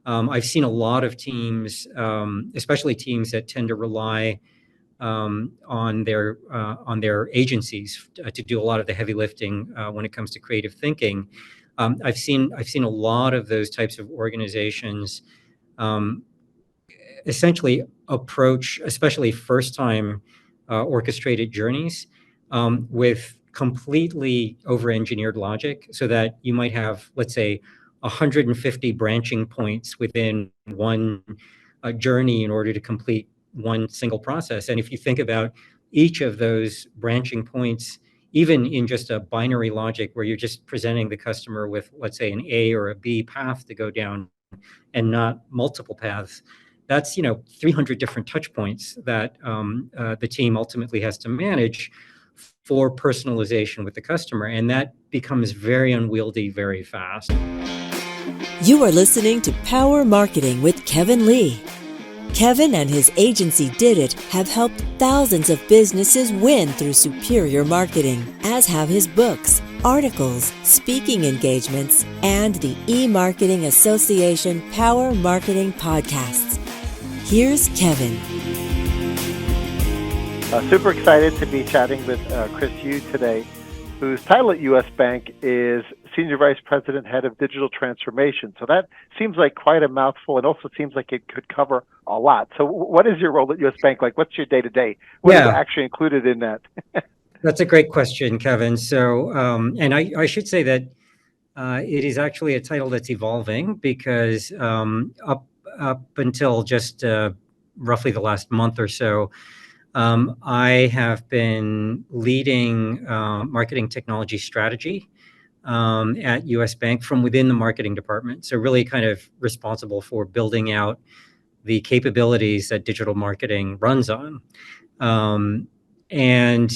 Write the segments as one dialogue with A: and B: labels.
A: I've seen a lot of teams, especially teams that tend to rely on their agencies to do a lot of the heavy lifting when it comes to creative thinking. I've seen a lot of those types of organizations um, essentially approach, especially first-time orchestrated journeys, with completely over-engineered logic, so that you might have, let's say, 150 branching points within one journey in order to complete one single process. And if you think about each of those branching points, even in just a binary logic where you're just presenting the customer with, let's say, an A or a B path to go down and not multiple paths, that's 300 different touch points that the team ultimately has to manage for personalization with the customer, and that becomes very unwieldy very fast.
B: You are listening to Power Marketing with Kevin Lee. Kevin and his agency Did It have helped thousands of businesses win through superior marketing, as have his books, articles, speaking engagements, and the E-Marketing Association Power Marketing podcasts. Here's Kevin.
C: Super excited to be chatting with Chris Yu today, whose title at U.S. Bank is Senior Vice President, Head of Digital Transformation. So that seems like quite a mouthful. It also seems like it could cover a lot. So what is your role at U.S. Bank? Like, what's your day-to-day? What is actually included in that?
A: That's a great question, Kevin. So, and I should say that it is actually a title that's evolving, because up until just roughly the last month or so, I have been leading marketing technology strategy at U.S. Bank from within the marketing department. So really kind of responsible for building out the capabilities that digital marketing runs on. And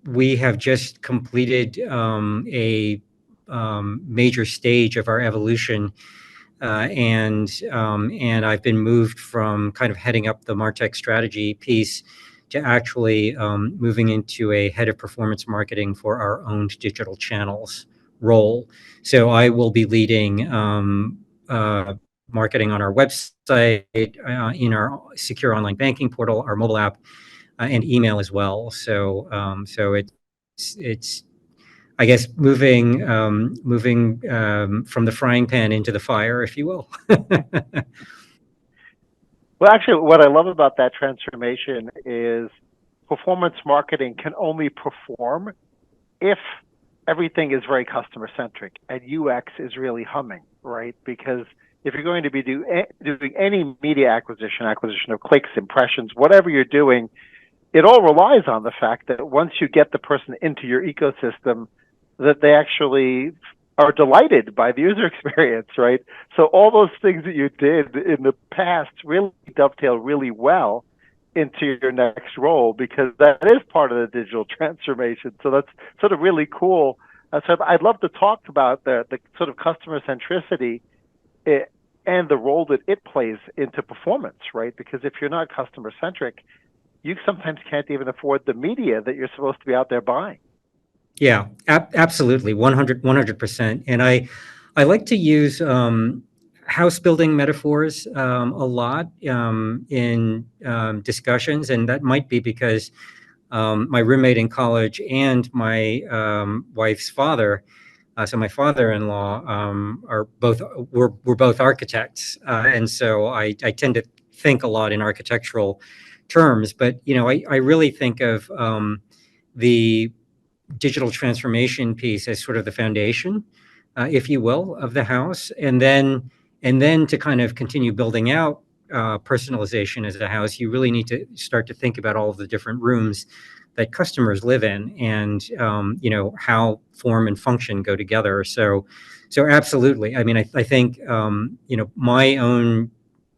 A: we have just completed a major stage of our evolution. And I've been moved from kind of heading up the MarTech strategy piece to actually moving into a head of performance marketing for our owned digital channels role. So I will be leading marketing on our website, in our secure online banking portal, our mobile app, and email as well. So it's I guess moving from the frying pan into the fire, if you will.
C: Well, actually, what I love about that transformation is performance marketing can only perform if everything is very customer centric and UX is really humming, right? Because if you're going to be doing any media acquisition of clicks, impressions, whatever you're doing, it all relies on the fact that once you get the person into your ecosystem, that they actually are delighted by the user experience, right? So all those things that you did in the past really dovetail really well into your next role, because that is part of the digital transformation. So that's sort of really cool. So I'd love to talk about the sort of customer centricity and the role that it plays into performance, right? Because if you're not customer centric, you sometimes can't even afford the media that you're supposed to be out there buying.
A: Yeah, absolutely, 100%. And I like to use house building metaphors a lot in discussions, and that might be because my roommate in college and my wife's father, so my father-in-law, we're both architects, and so I tend to think a lot in architectural terms. But I really think of the digital transformation piece as sort of the foundation, if you will, of the house, and then to kind of continue building out personalization as a house, you really need to start to think about all of the different rooms that customers live in, and how form and function go together. So absolutely. I mean, I think my own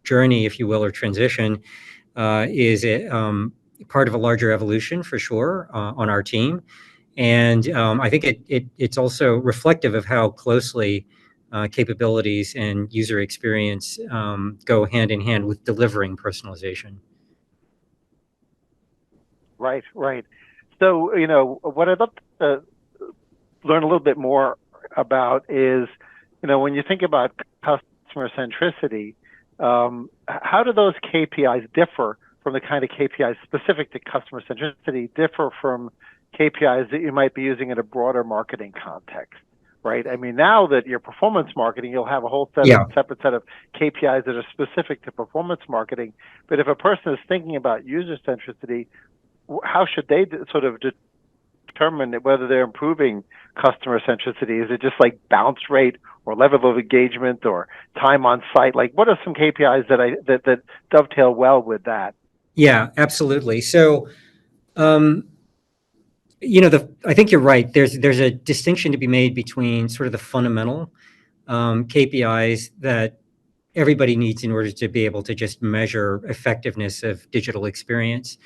A: journey, if you will, or transition, is part of a larger evolution for sure on our team. And I think it's also reflective of how closely capabilities and user experience go hand in hand with delivering personalization.
C: Right. So, what I'd love to learn a little bit more about is, when you think about customer customer centricity, how do those KPIs differ from the kind of KPIs specific to customer centricity, differ from KPIs that you might be using in a broader marketing context, right? I mean, now that you're performance marketing, you'll have a whole separate set of KPIs that are specific to performance marketing. But if a person is thinking about user centricity, how should they sort of determine whether they're improving customer centricity? Is it just like bounce rate or level of engagement or time on site? Like, what are some KPIs that dovetail well with that?
A: Yeah, absolutely. So, I think you're right. There's a distinction to be made between sort of the fundamental KPIs that everybody needs in order to be able to just measure effectiveness of digital experience.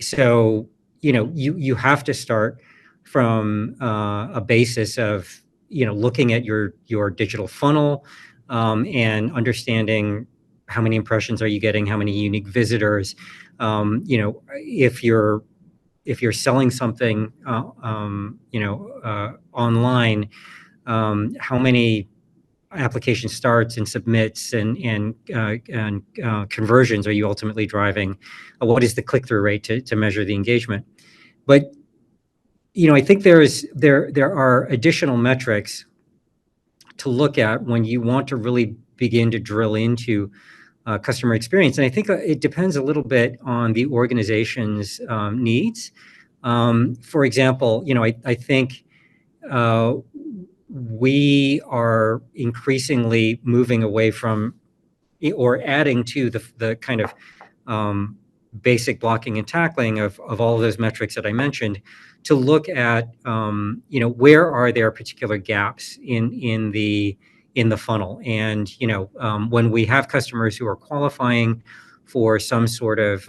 A: So, you have to start from a basis of, looking at your digital funnel and understanding how many impressions are you getting, how many unique visitors. If you're selling something, online, how many application starts and submits and conversions are you ultimately driving? What is the click-through rate to measure the engagement? But I think there are additional metrics to look at when you want to really begin to drill into customer experience, and I think it depends a little bit on the organization's needs. For example, I think we are increasingly moving away from or adding to the kind of basic blocking and tackling of all of those metrics that I mentioned, to look at where are there particular gaps in the funnel, and when we have customers who are qualifying for some sort of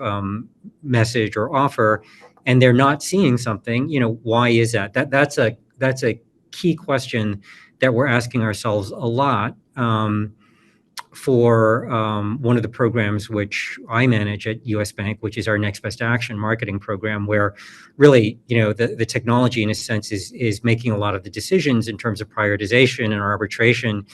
A: message or offer, and they're not seeing something, why is that? That's a key question that we're asking ourselves a lot. For one of the programs which I manage at US Bank, which is our Next Best Action marketing program, where really, the technology in a sense is making a lot of the decisions in terms of prioritization and arbitration,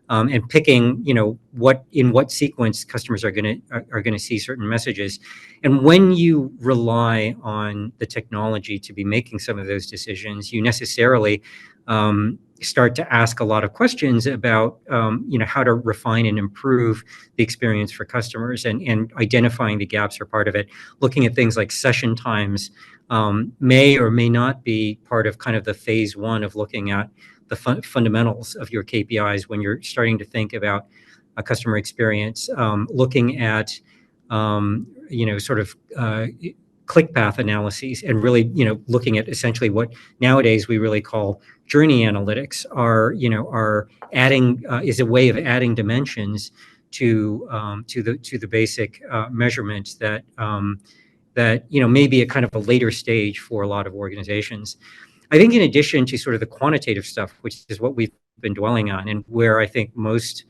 A: and picking, in what sequence customers are gonna see certain messages. And when you rely on the technology to be making some of those decisions, you necessarily start to ask a lot of questions about how to refine and improve the experience for customers, and identifying the gaps are part of it. Looking at things like session times may or may not be part of kind of the phase one of looking at the fundamentals of your KPIs when you're starting to think about a customer experience. Looking at sort of click path analyses, and really looking at essentially what nowadays we really call journey analytics, are adding is a way of adding dimensions to the basic measurements that may be a kind of a later stage for a lot of organizations. I think in addition to sort of the quantitative stuff, which is what we've been dwelling on, and where I think most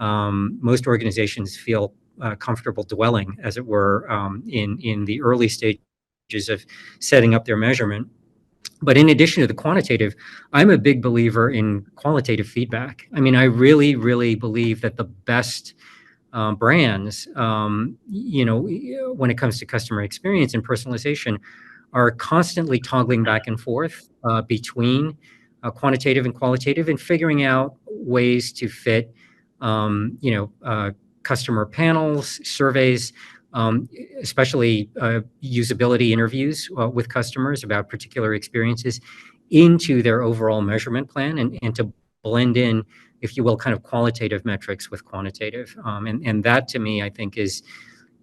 A: organizations feel comfortable dwelling, as it were, in the early stages of setting up their measurement. But in addition to the quantitative, I'm a big believer in qualitative feedback. I mean, I really, really believe that the best brands, when it comes to customer experience and personalization, are constantly toggling back and forth between quantitative and qualitative, and figuring out ways to fit, customer panels, surveys, especially usability interviews with customers about particular experiences, into their overall measurement plan, and to blend in, if you will, kind of qualitative metrics with quantitative. And that, to me, I think is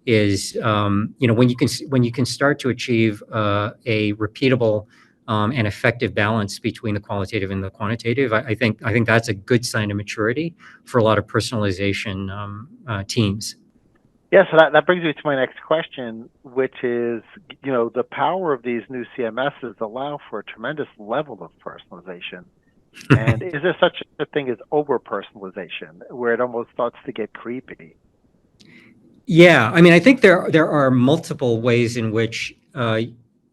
A: when you can start to achieve a repeatable and effective balance between the qualitative and the quantitative, I think that's a good sign of maturity for a lot of personalization teams.
C: Yeah, so that brings me to my next question, which is, the power of these new CMSs allow for a tremendous level of personalization. And is there such a thing as over-personalization, where it almost starts to get creepy?
A: Yeah, I mean, I think there are multiple ways in which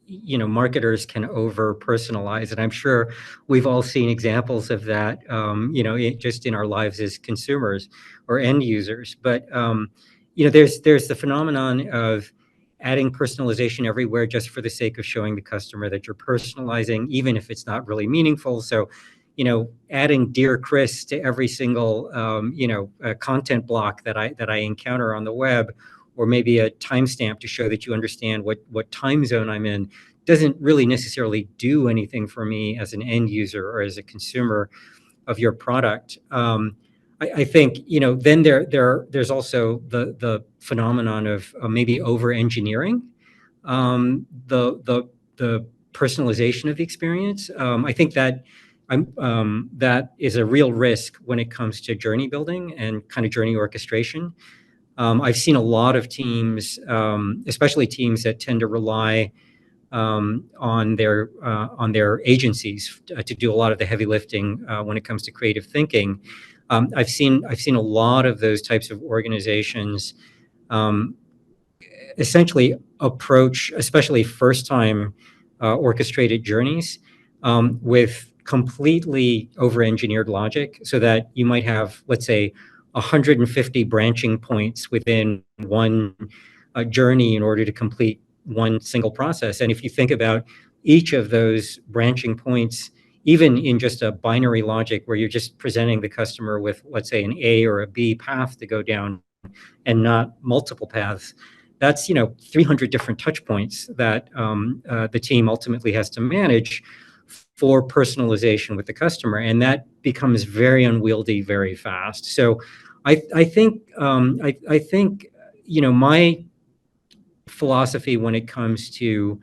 A: marketers can over personalize, and I'm sure we've all seen examples of that, just in our lives as consumers or end users. But there's the phenomenon of adding personalization everywhere just for the sake of showing the customer that you're personalizing, even if it's not really meaningful. So, adding "Dear Chris" to every single content block that I encounter on the web, or maybe a timestamp to show that you understand what time zone I'm in, doesn't really necessarily do anything for me as an end user or as a consumer of your product. I think then there's also the phenomenon of maybe over engineering the personalization of the experience. I think that that is a real risk when it comes to journey building and kind of journey orchestration. I've seen a lot of teams, especially teams that tend to rely on their agencies to do a lot of the heavy lifting when it comes to creative thinking. I've seen a lot of those types of organizations essentially approach, especially first-time orchestrated journeys, with completely over-engineered logic, so that you might have, let's say, 150 branching points within one journey in order to complete one single process. And if you think about each of those branching points, even in just a binary logic where you're just presenting the customer with, let's say, an A or a B path to go down and not multiple paths, that's 300 different touch points that the team ultimately has to manage for personalization with the customer, and that becomes very unwieldy very fast. So I think my philosophy when it comes to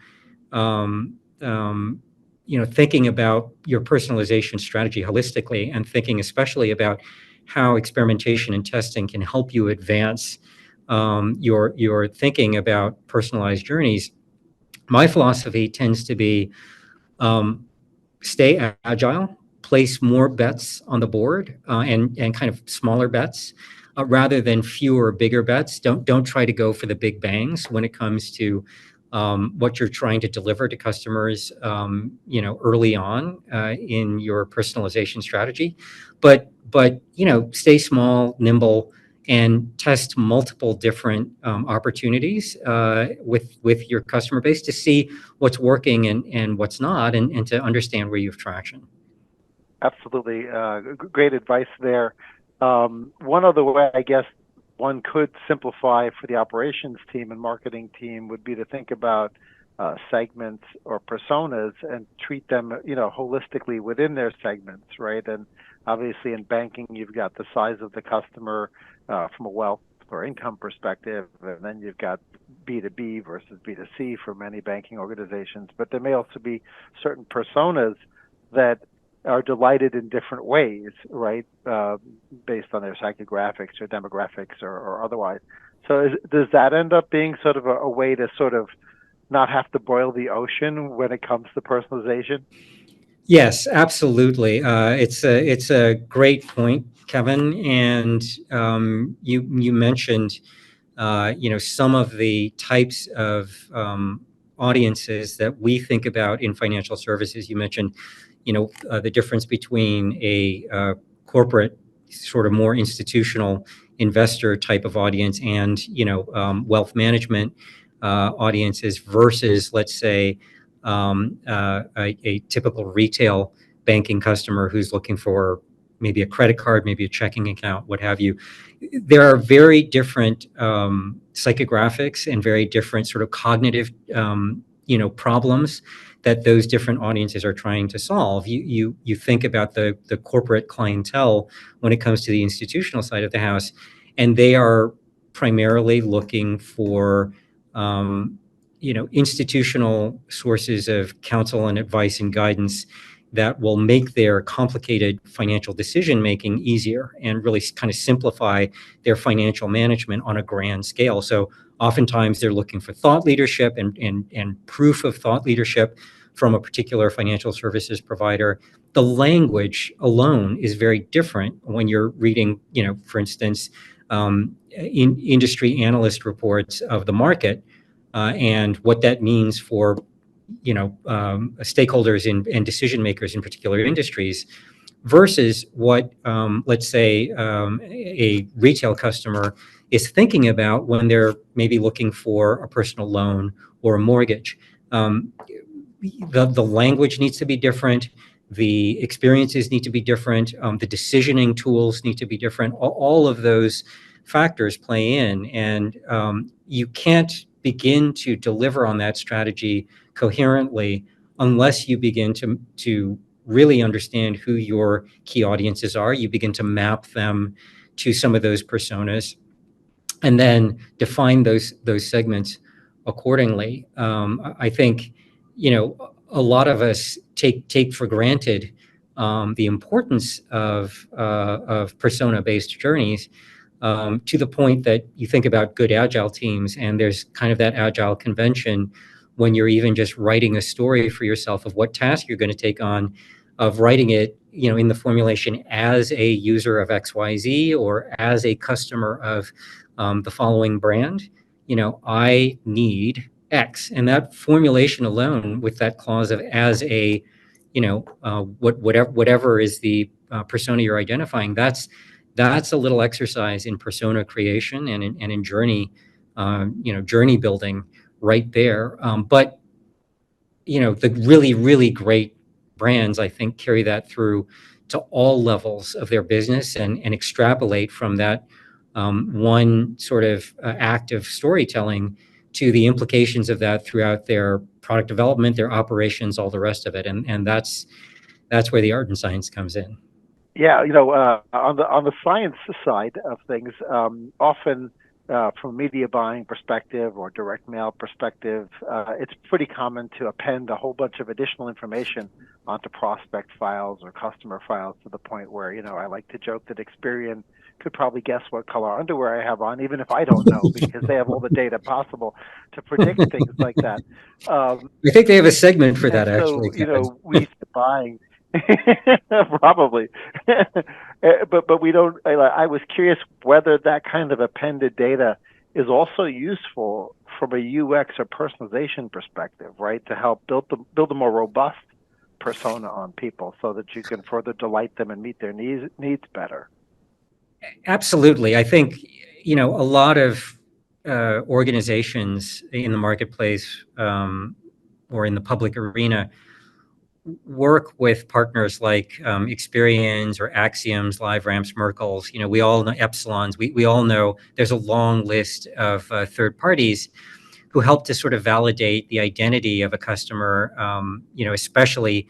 A: thinking about your personalization strategy holistically, and thinking especially about how experimentation and testing can help you advance your thinking about personalized journeys. My philosophy tends to be stay agile, place more bets on the board, and kind of smaller bets rather than fewer bigger bets. Don't try to go for the big bangs when it comes to what you're trying to deliver to customers early on in your personalization strategy. But stay small, nimble, and test multiple different opportunities with your customer base to see what's working and what's not, and to understand where you have traction.
C: Absolutely. Great advice there. One other way, I guess, one could simplify for the operations team and marketing team would be to think about segments or personas and treat them, holistically within their segments, right? And obviously in banking, you've got the size of the customer from a wealth or income perspective, and then you've got B2B versus B2C for many banking organizations. But there may also be certain personas that are delighted in different ways, right? Based on their psychographics or demographics or otherwise. So does that end up being sort of a way to sort of not have to boil the ocean when it comes to personalization?
A: Yes, absolutely. It's a great point, Kevin. And you mentioned some of the types of audiences that we think about in financial services. You mentioned the difference between a corporate, sort of more institutional investor type of audience and wealth management audiences versus, let's say, a typical retail banking customer who's looking for maybe a credit card, maybe a checking account, what have you. There are very different psychographics and very different sort of cognitive problems that those different audiences are trying to solve. You think about the corporate clientele when it comes to the institutional side of the house, and they are primarily looking for institutional sources of counsel and advice and guidance that will make their complicated financial decision making easier and really kind of simplify their financial management on a grand scale. So oftentimes they're looking for thought leadership and proof of thought leadership from a particular financial services provider. The language alone is very different when you're reading, for instance, in industry analyst reports of the market and what that means for stakeholders and decision makers in particular industries, versus what, let's say, a retail customer is thinking about when they're maybe looking for a personal loan or a mortgage. The language needs to be different. The experiences need to be different. The decisioning tools need to be different. All of those factors play in, and you can't begin to deliver on that strategy coherently unless you begin to really understand who your key audiences are. You begin to map them to some of those personas, and then define those segments accordingly. I think, a lot of us take for granted the importance of persona-based journeys, to the point that you think about good agile teams, and there's kind of that agile convention when you're even just writing a story for yourself of what task you're going to take on, of writing it, in the formulation as a user of XYZ or as a customer of the following brand. I need X, and that formulation alone, with that clause of as a, whatever is the persona you're identifying, that's a little exercise in persona creation and in journey, journey building right there. But the really, really great brands, I think, carry that through to all levels of their business, and extrapolate from that one sort of act of storytelling to the implications of that throughout their product development, their operations, all the rest of it. And that's where the art and science comes in.
C: Yeah, on the science side of things, often from a media buying perspective or direct mail perspective, it's pretty common to append a whole bunch of additional information onto prospect files or customer files, to the point where, I like to joke that Experian could probably guess what color underwear I have on, even if I don't know, because they have all the data possible to predict things like that.
A: I think they have a segment for that, actually.
C: So, we used to buying. Probably. but we don't. I was curious whether that kind of appended data is also useful from a UX or personalization perspective, right? To help build a more robust persona on people, so that you can further delight them and meet their needs better.
A: Absolutely. I think, a lot of organizations in the marketplace, or in the public arena, work with partners like Experians or Axioms, LiveRamps, Merkles. We all know Epsilons. We all know there's a long list of third parties who help to sort of validate the identity of a customer. Especially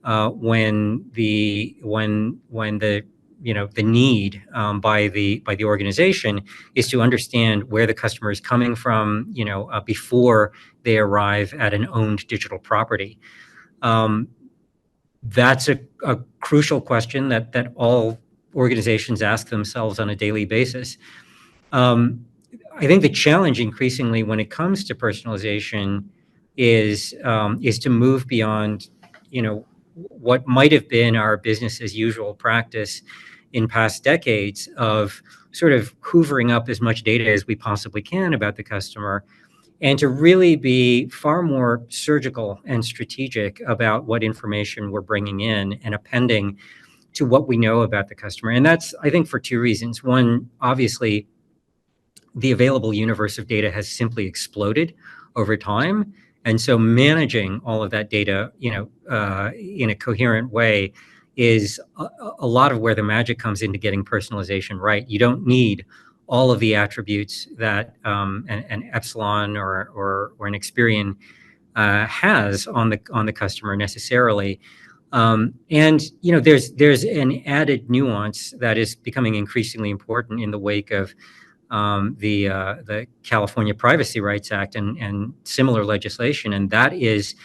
A: when the the need by the organization is to understand where the customer is coming from, before they arrive at an owned digital property. That's a crucial question that all organizations ask themselves on a daily basis. I think the challenge increasingly when it comes to personalization is to move beyond, what might have been our business as usual practice in past decades of sort of hoovering up as much data as we possibly can about the customer, and to really be far more surgical and strategic about what information we're bringing in and appending to what we know about the customer. And that's, I think, for two reasons. One, obviously, the available universe of data has simply exploded over time. And so managing all of that data, in a coherent way is a lot of where the magic comes into getting personalization right. You don't need all of the attributes that an Epsilon or an Experian has on the customer necessarily. And there's an added nuance that is becoming increasingly important in the wake of the California Privacy Rights Act and similar legislation, and that is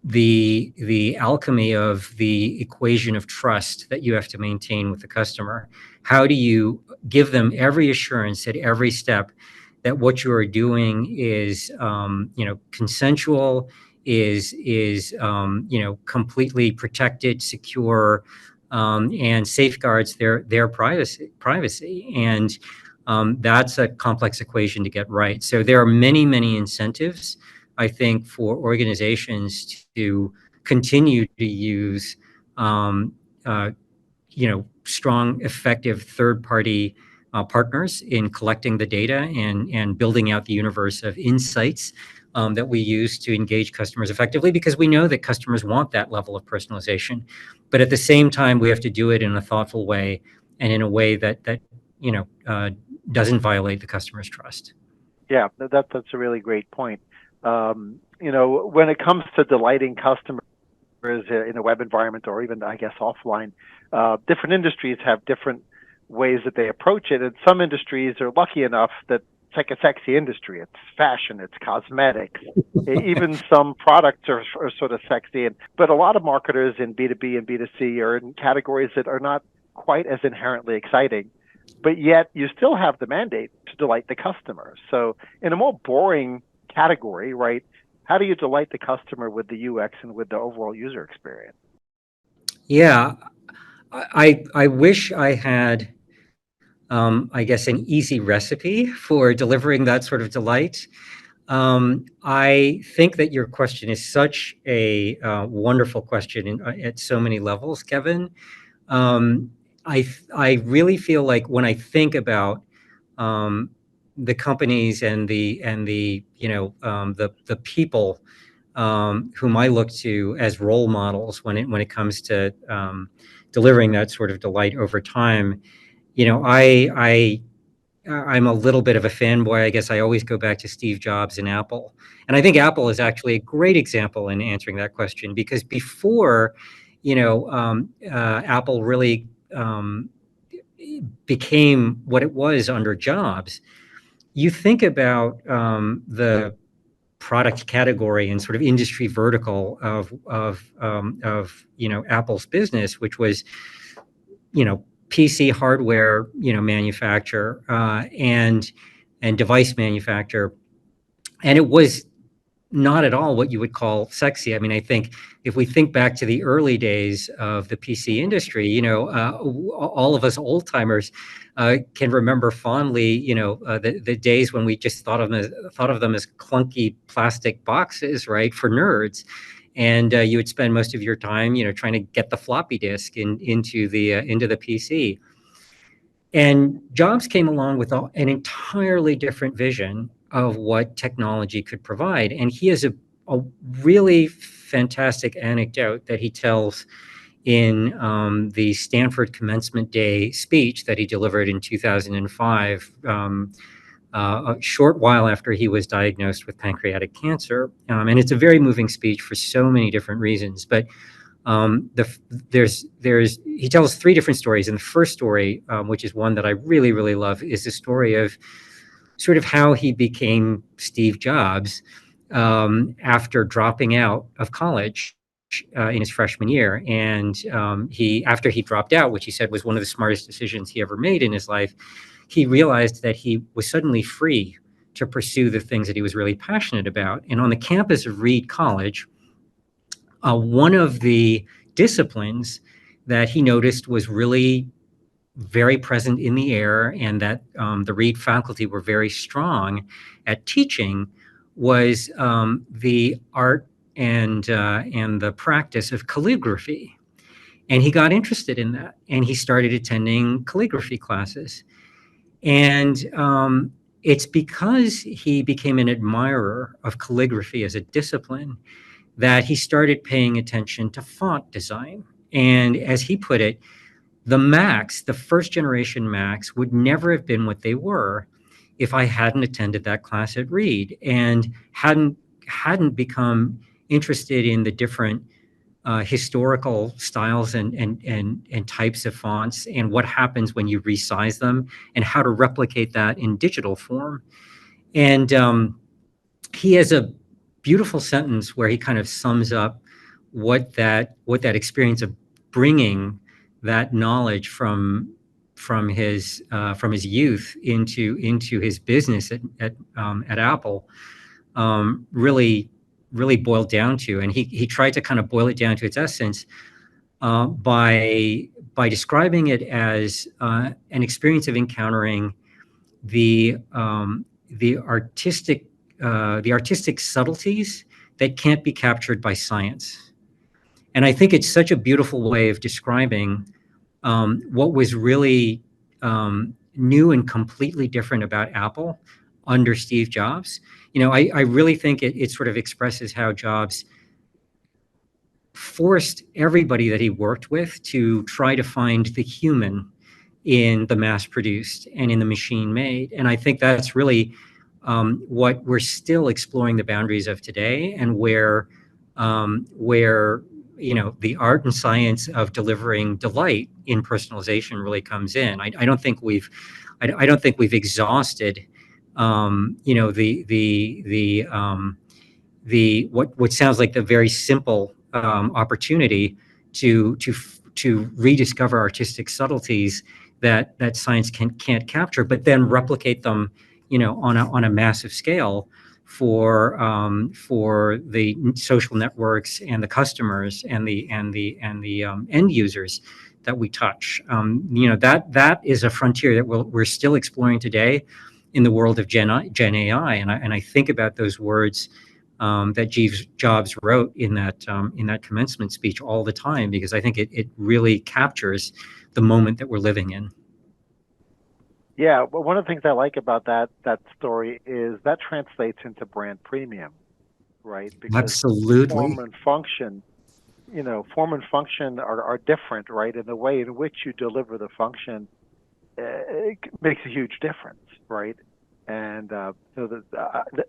A: the alchemy of the equation of trust that you have to maintain with the customer. How do you give them every assurance at every step that what you are doing is consensual, is completely protected, secure, and safeguards their privacy. And that's a complex equation to get right. So there are many incentives I think, for organizations to continue to use, uh, strong, effective third-party partners in collecting the data and building out the universe of insights that we use to engage customers effectively, because we know that customers want that level of personalization. But at the same time, we have to do it in a thoughtful way and in a way that you know uh, doesn't violate the customer's trust.
C: Yeah, that's a really great point. When it comes to delighting customers in a web environment or even, I guess, offline, different industries have different ways that they approach it. And some industries are lucky enough that it's like a sexy industry. It's fashion, it's cosmetics. Even some products are sort of sexy. But a lot of marketers in B2B and B2C are in categories that are not quite as inherently exciting. But yet you still have the mandate to delight the customer. So in a more boring category, right, how do you delight the customer with the UX and with the overall user experience?
A: Yeah, I wish I had, I guess, an easy recipe for delivering that sort of delight. I think that your question is such a wonderful question at so many levels, Kevin. Um, I really feel like when I think about um, the companies and the the people whom I look to as role models when it comes to delivering that sort of delight over time. I'm a little bit of a fanboy. I guess I always go back to Steve Jobs and Apple. And I think Apple is actually a great example in answering that question, because before, Apple really became what it was under Jobs, you think about the product category and sort of industry vertical of Apple's business, which was PC hardware manufacturer and device manufacturer, and it was not at all what you would call sexy. I mean, I think if we think back to the early days of the PC industry, all of us old timers can remember fondly, the days when we just thought of them as clunky plastic boxes, right, for nerds. And you would spend most of your time, trying to get the floppy disk into the PC. And Jobs came along with an entirely different vision of what technology could provide. And he has a really fantastic anecdote that he tells in the Stanford Commencement Day speech that he delivered in 2005, a short while after he was diagnosed with pancreatic cancer. And it's a very moving speech for so many different reasons. But he tells three different stories, and the first story, which is one that I really, really love, is the story of sort of how he became Steve Jobs after dropping out of college in his freshman year. And after he dropped out, which he said was one of the smartest decisions he ever made in his life, he realized that he was suddenly free to pursue the things that he was really passionate about. And on the campus of Reed College, one of the disciplines that he noticed was really very present in the air, and that the Reed faculty were very strong at teaching, was the art and the practice of calligraphy. And he got interested in that, and he started attending calligraphy classes. And it's because he became an admirer of calligraphy as a discipline that he started paying attention to font design. And as he put it, the Macs, the first generation Macs, would never have been what they were if I hadn't attended that class at Reed and hadn't become interested in the different historical styles and types of fonts, and what happens when you resize them, and how to replicate that in digital form. And he has a beautiful sentence where he kind of sums up what that experience of bringing that knowledge from his youth into his business at Apple really boiled down to. And he tried to kind of boil it down to its essence by describing it as an experience of encountering the artistic the artistic subtleties that can't be captured by science. And I think it's such a beautiful way of describing what was really new and completely different about Apple under Steve Jobs. I really think it sort of expresses how Jobs forced everybody that he worked with to try to find the human in the mass produced and in the machine made. And I think that's really what we're still exploring the boundaries of today, and where the art and science of delivering delight in personalization really comes in. I don't think we've exhausted the what sounds like the very simple opportunity to rediscover artistic subtleties that science can't capture, but then replicate them, on a massive scale for the social networks and the customers and the end users that we touch. That is a frontier that we're still exploring today in the world of Gen AI, and I think about those words that Jobs wrote in that commencement speech all the time, because I think it really captures the moment that we're living in.
C: Yeah, well, one of the things I like about that story is that translates into brand premium, right? Because
A: Absolutely.
C: form and function are different, right? And the way in which you deliver the function it makes a huge difference, right? And so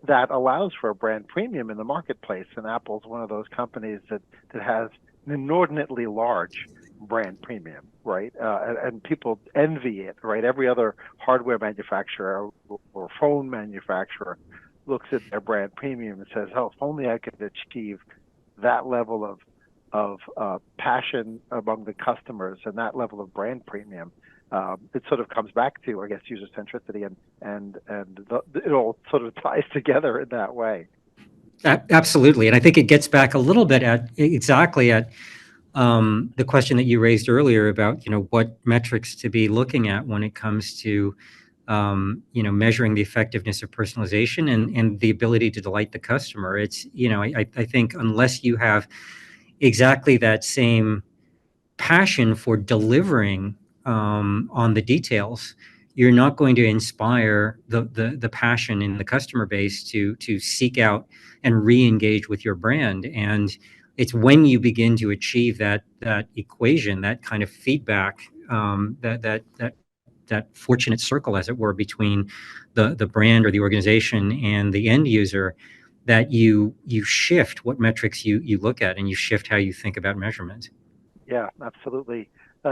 C: that allows for a brand premium in the marketplace. And Apple's one of those companies that has an inordinately large brand premium, right? And people envy it, right? Every other hardware manufacturer or phone manufacturer looks at their brand premium and says, "Oh, if only I could achieve that level of passion among the customers and that level of brand premium." It sort of comes back to, I guess, user centricity, and it all sort of ties together in that way.
A: Absolutely, and I think it gets back a little bit at the question that you raised earlier about what metrics to be looking at when it comes to measuring the effectiveness of personalization and the ability to delight the customer. It's I think unless you have exactly that same passion for delivering on the details, you're not going to inspire the passion in the customer base to seek out and re-engage with your brand. And it's when you begin to achieve that equation, that kind of feedback, that fortunate circle, as it were, between the brand or the organization and the end user, that you shift what metrics you look at, and you shift how you think about measurement.
C: Yeah, absolutely.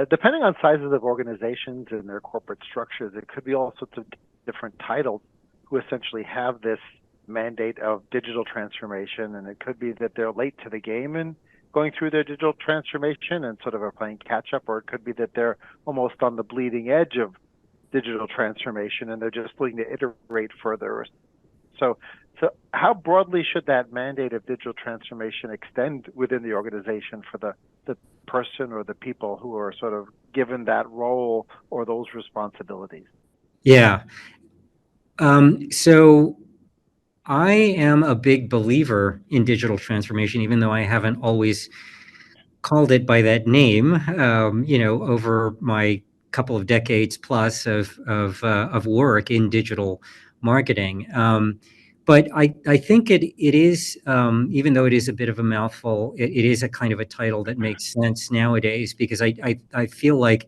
C: Depending on sizes of organizations and their corporate structures, it could be all sorts of different titles who essentially have this mandate of digital transformation. And it could be that they're late to the game in going through their digital transformation and sort of are playing catch up, or it could be that they're almost on the bleeding edge of digital transformation and they're just looking to iterate further. So how broadly should that mandate of digital transformation extend within the organization for the person or the people who are sort of given that role or those responsibilities?
A: Yeah. So I am a big believer in digital transformation, even though I haven't always called it by that name, over my couple of decades plus of work in digital marketing. But I think it is, even though it is a bit of a mouthful, it is a kind of a title that makes sense nowadays, because I feel like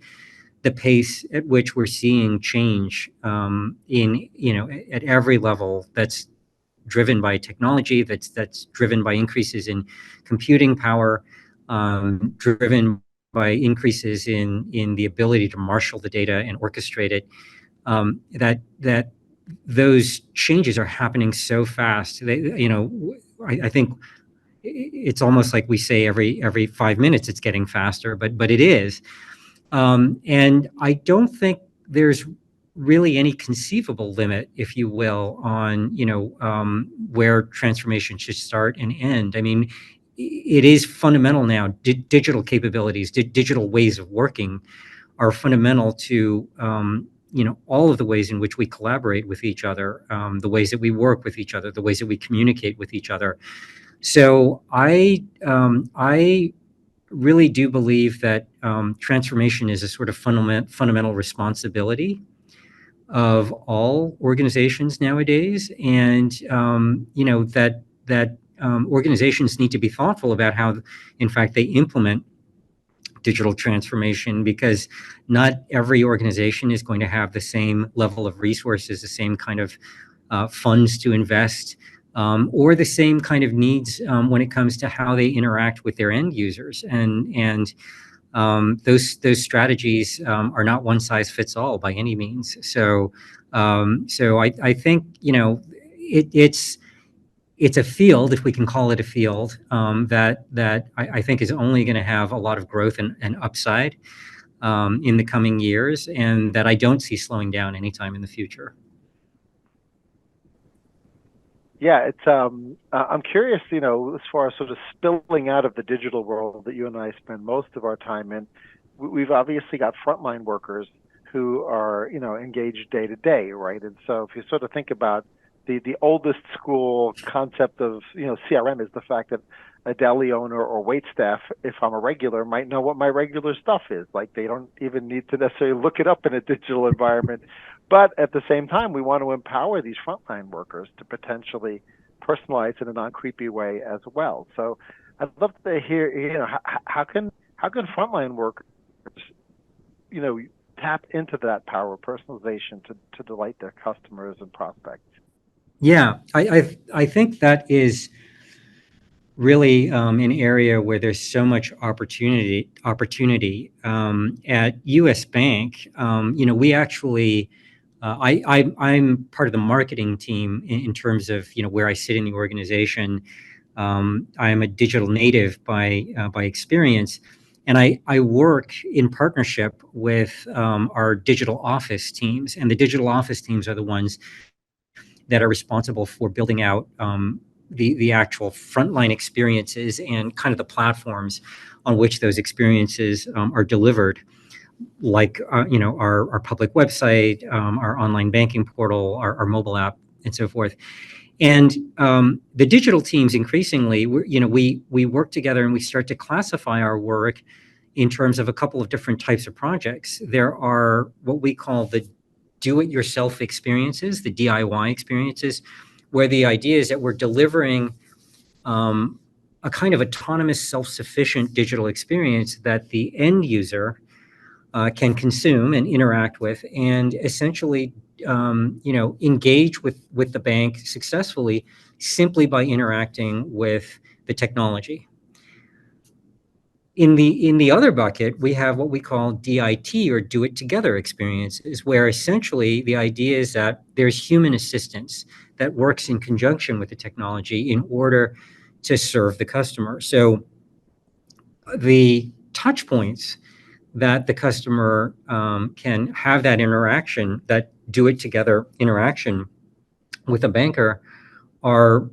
A: the pace at which we're seeing change at every level, that's driven by technology, that's driven by increases in computing power, driven by increases in the ability to marshal the data and orchestrate it, that those changes are happening so fast. I think it's almost like we say every 5 minutes it's getting faster, but it is. And I don't think there's really any conceivable limit, if you will, on where transformation should start and end. I mean, it is fundamental now. Digital capabilities, digital ways of working are fundamental to all of the ways in which we collaborate with each other, the ways that we work with each other, the ways that we communicate with each other. So I really do believe that transformation is a sort of fundamental responsibility of all organizations nowadays, and that organizations need to be thoughtful about how, in fact, they implement digital transformation, because not every organization is going to have the same level of resources, the same kind of funds to invest, or the same kind of needs when it comes to how they interact with their end users. And those strategies are not one size fits all by any means. So I think it's a field, if we can call it a field, that I think is only going to have a lot of growth and upside in the coming years, and that I don't see slowing down anytime in the future.
C: Yeah, it's I'm curious, as far as sort of spilling out of the digital world that you and I spend most of our time in. We've obviously got frontline workers who are, engaged day to day, right? And so if you sort of think about the oldest school concept of, CRM, is the fact that a deli owner or wait staff, if I'm a regular, might know what my regular stuff is. Like, they don't even need to necessarily look it up in a digital environment. But at the same time, we want to empower these frontline workers to potentially personalize in a non-creepy way as well. So I'd love to hear, how can frontline workers, tap into that power of personalization to delight their customers and prospects?
A: Yeah, I think that is really an area where there's so much opportunity. At US Bank, we actually, I'm part of the marketing team in terms of where I sit in the organization. I'm a digital native by experience, and I work in partnership with our digital office teams, and the digital office teams are the ones that are responsible for building out the actual frontline experiences and kind of the platforms on which those experiences are delivered, like our public website, our online banking portal, our mobile app, and so forth. And the digital teams, increasingly, we work together and we start to classify our work in terms of a couple of different types of projects. There are what we call the do-it-yourself experiences, the DIY experiences, where the idea is that we're delivering a kind of autonomous, self-sufficient digital experience that the end user can consume and interact with, and essentially, engage with the bank successfully simply by interacting with the technology. In the other bucket, we have what we call DIT, or do it together experiences, where essentially the idea is that there's human assistance that works in conjunction with the technology in order to serve the customer. So the touch points that the customer can have that interaction, that do it together interaction with a banker, are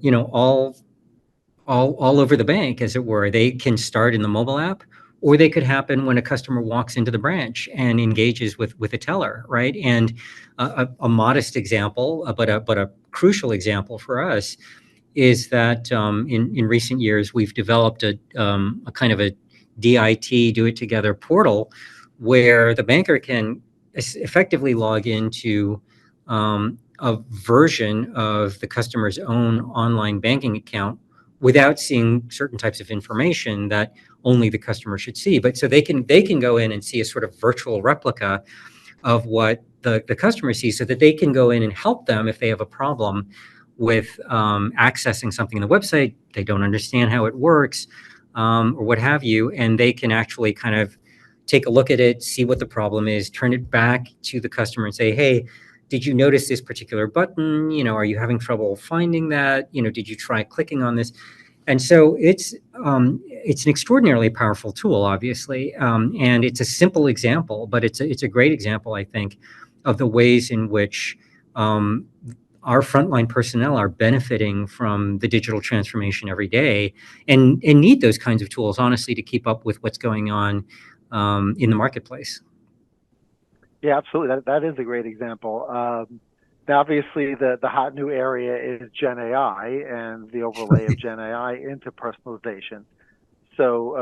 A: all over the bank, as it were. They can start in the mobile app, or they could happen when a customer walks into the branch and engages with a teller, right? And a modest example, but a crucial example for us, is that in recent years we've developed a kind of a DIT, do it together portal, where the banker can effectively log into a version of the customer's own online banking account without seeing certain types of information that only the customer should see. But so they can go in and see a sort of virtual replica of what the customer sees, so that they can go in and help them if they have a problem with accessing something on the website, they don't understand how it works, or what have you, and they can actually kind of take a look at it, see what the problem is, turn it back to the customer and say, hey, did you notice this particular button? Are you having trouble finding that? Did you try clicking on this? And so it's an extraordinarily powerful tool, obviously, and it's a simple example, but it's a great example, I think, of the ways in which our frontline personnel are benefiting from the digital transformation every day, and need those kinds of tools, honestly, to keep up with what's going on in the marketplace.
C: Yeah, absolutely. That is a great example. Now, obviously, the hot new area is Gen AI and the overlay of Gen AI into personalization. So,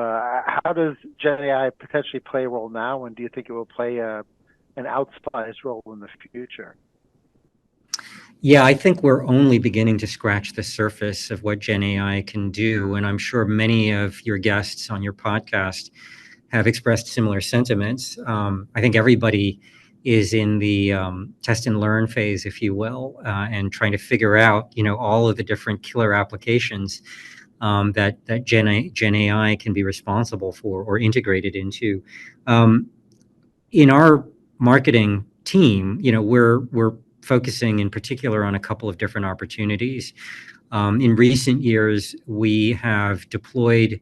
C: how does Gen AI potentially play a role now, and do you think it will play an outsized role in the future?
A: Yeah, I think we're only beginning to scratch the surface of what Gen AI can do. And I'm sure many of your guests on your podcast have expressed similar sentiments. I think everybody is in the test and learn phase, if you will, and trying to figure out, all of the different killer applications that Gen AI can be responsible for or integrated into. Um, in our marketing team, we're focusing in particular on a couple of different opportunities. In recent years, we have deployed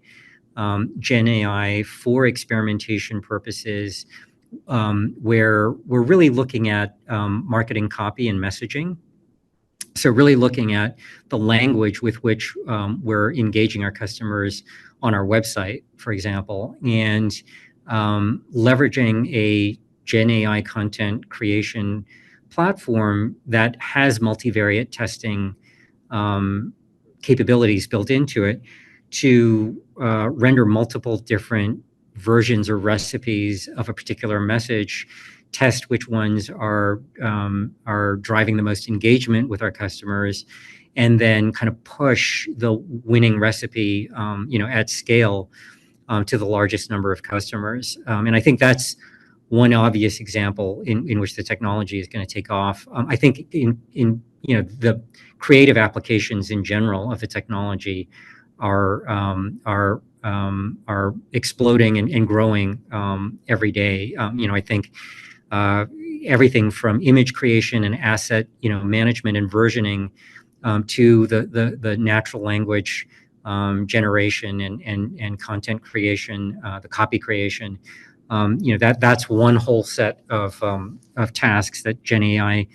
A: Gen AI for experimentation purposes, where we're really looking at marketing copy and messaging. So really looking at the language with which we're engaging our customers on our website, for example, and leveraging a Gen AI content creation platform that has multivariate testing um, capabilities built into it to render multiple different versions or recipes of a particular message, test which ones are driving the most engagement with our customers, and then kind of push the winning recipe, at scale to the largest number of customers. And I think that's one obvious example in which the technology is going to take off. I think in the creative applications in general of the technology are exploding and growing every day. I think uh, everything from image creation and asset management and versioning to the natural language generation and content creation, the copy creation. That's one whole set of tasks that Gen AI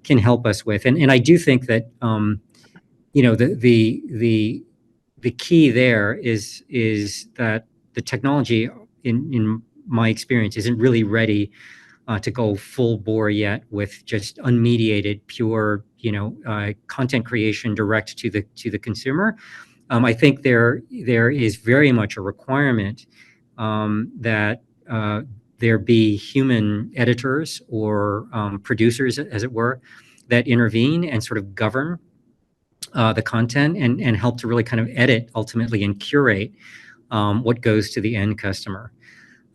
A: can help us with. And I do think that the key there is that the technology, in my experience, isn't really ready to go full bore yet with just unmediated, pure, content creation direct to the consumer. I think there is very much a requirement that there be human editors or producers, as it were, that intervene and sort of govern the content and help to really kind of edit ultimately and curate what goes to the end customer.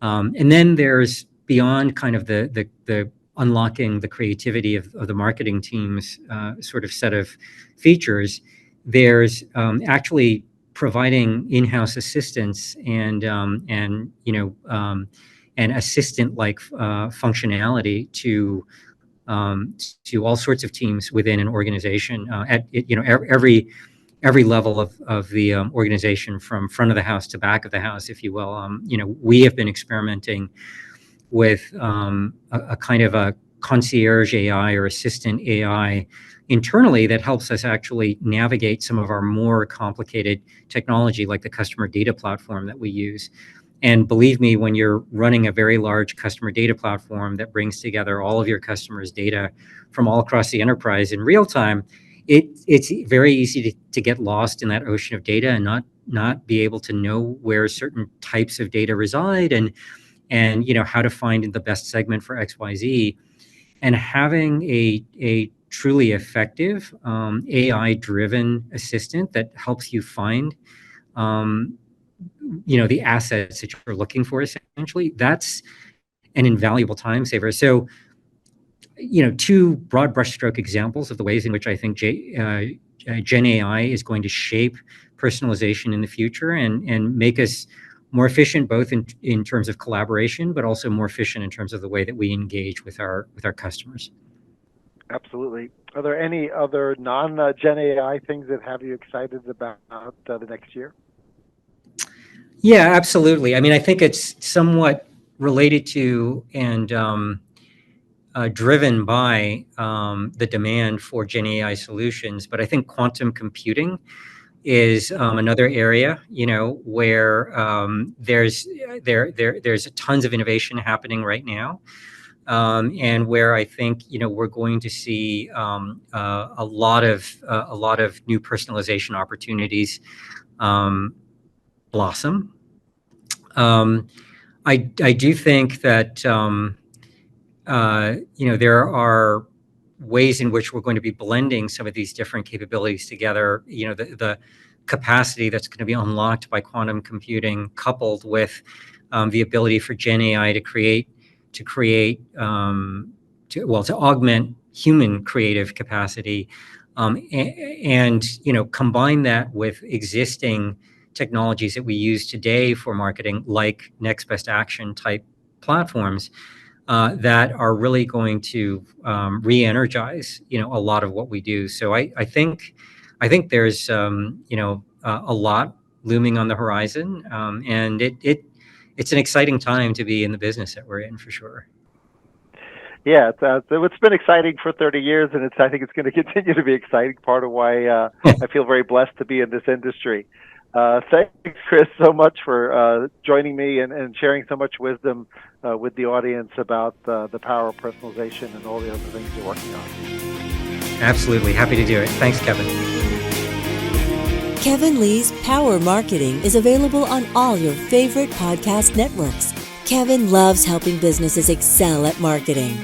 A: And then there's beyond kind of the unlocking the creativity of the marketing team's sort of set of features. There's actually providing in-house assistance and assistant-like functionality to all sorts of teams within an organization at every level of the organization, from front of the house to back of the house, if you will. We have been experimenting with a kind of a concierge AI or assistant AI internally that helps us actually navigate some of our more complicated technology, like the customer data platform that we use. And believe me, when you're running a very large customer data platform that brings together all of your customers' data from all across the enterprise in real time, it's very easy to get lost in that ocean of data and not be able to know where certain types of data reside and how to find the best segment for XYZ. And having a truly effective AI-driven assistant that helps you find the assets that you're looking for, essentially, that's an invaluable time saver. So, two broad brushstroke examples of the ways in which I think Gen AI is going to shape personalization in the future and make us more efficient, both in terms of collaboration, but also more efficient in terms of the way that we engage with our customers.
C: Absolutely. Are there any other non-Gen AI things that have you excited about the next year?
A: Yeah, absolutely. I mean, I think it's somewhat related to and driven by the demand for Gen AI solutions, but I think quantum computing is another area, where there's tons of innovation happening right now. and where I think we're going to see a lot of new personalization opportunities blossom. I do think that there are ways in which we're going to be blending some of these different capabilities together. The capacity that's going to be unlocked by quantum computing, coupled with the ability for Gen AI to augment human creative capacity, and combine that with existing technologies that we use today for marketing, like next best action type platforms, that are really going to re-energize a lot of what we do. So I think there's a lot looming on the horizon, and it's an exciting time to be in the business that we're in, for sure.
C: Yeah, it's been exciting for 30 years, and I think it's going to continue to be exciting. Part of why I feel very blessed to be in this industry. Thanks, Chris, so much for joining me and sharing so much wisdom with the audience about the power of personalization and all the other things you're working on.
A: Absolutely. Happy to do it. Thanks, Kevin.
B: Kevin Lee's Power Marketing is available on all your favorite podcast networks. Kevin loves helping businesses excel at marketing.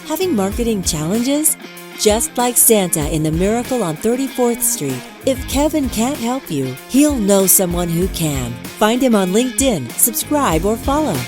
B: Having marketing challenges? Just like Santa in The Miracle on 34th Street, if Kevin can't help you, he'll know someone who can. Find him on LinkedIn, subscribe, or follow.